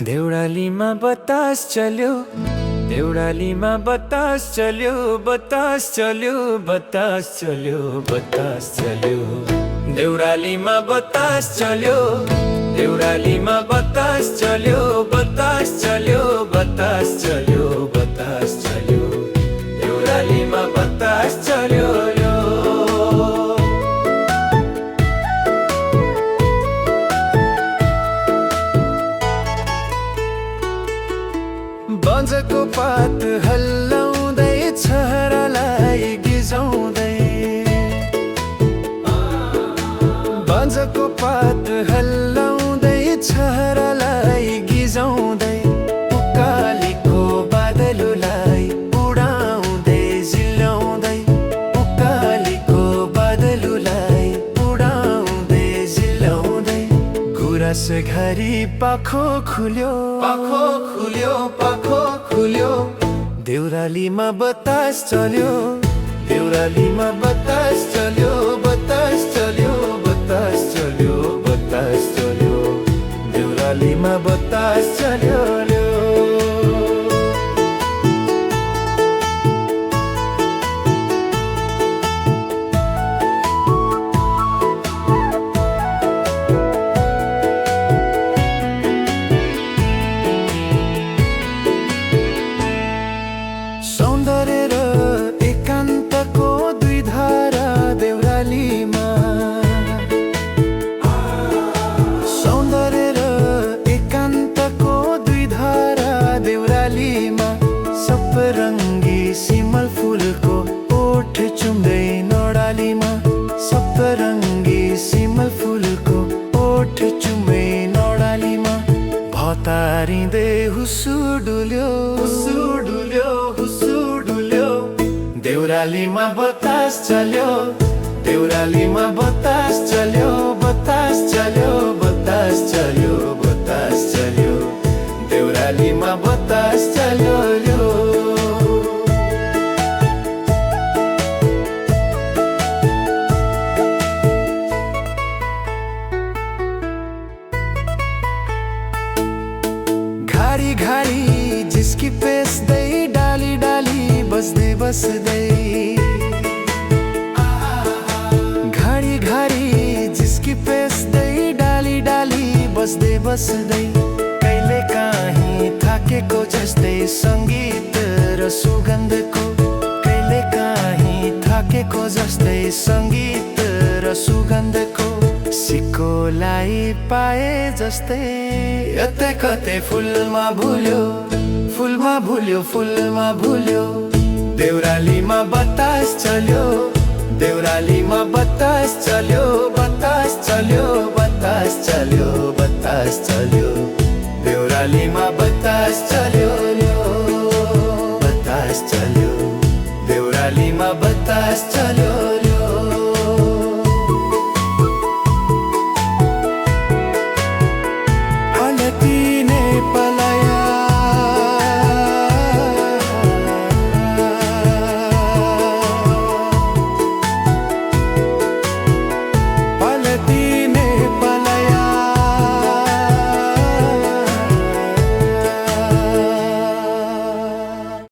देउरालीमा बतास चल्यो, देउरालीमा बतास चल्यो, बतास चल्यो, बतास चल्यो, बतास चल्यो। देउरालीमा बतास चल्यो, देउरालीमा बतास चल्यो, बतास चल्यो, बतास चल्यो, बतास चल्यो। देउरालीमा बतास चल्यो। बन्जको पात हल्लाउँदै छहरालाई गिजाउँदै, बन्जको पात हल्लाउँदै छहरालाई गिजाउँदै, उकालीको बादलुलाई उडाउँदै जिल्लाउँदै, उकालीको बादलुलाई उडाउँदै जिल्लाउँदै। गुराँस घरी पाखो खुल्यो, पाखो खुल्यो, पाखो खुल्यो। देउरालीमा बतास चल्यो, देउरालीमा बतास चल्यो, बतास चल्यो, बतास चल्यो, बतास चल्यो। देउरालीमा बतास चल्यो। सौन्दर्य र एकान्तको दुई धारा देउरालीमा, सौन्दर्य र एकान्तको दुई धारा देउरालीमा। सप्तरङ्गी सिमल फुलको ओठ चुम्दै नडालीमा, सप्तरङ्गी सिमल फुलको ओठ चुम्दै नडालीमा। भतारिँदै हुसु डुल्यो, हुसु डुल्यो, हुसु डुल्यो। देउरालीमा बतास चल्यो, देउरालीमा बतास चल्यो, बतास चल्यो, बतास चल्यो, बतास चल्यो। देउरालीमा बतास चल्यो। घारी घारी जिस्की पेस्दै, डाली डाली बस्दै बस्दै, घारी घारी जिस्की पेस्दै, डाली डाली बस्दै बस्दै। कहिले काहीँ थाकेको जस्तै सङ्गीत र सुगन्धको, कहिले काहीँ थाकेको जस्तै सङ्गीत र सुगन्धको। सिक्कोलाई पाए जस्तै यतै कतै फुलमा भुल्यो, फुलमा भुल्यो, फुलमा भुल्यो। देउरालीमा बतास चल्यो, देउरालीमा बतास चल्यो, बतास चल्यो, बतास चल्यो, बतास चल्यो। देउरालीमा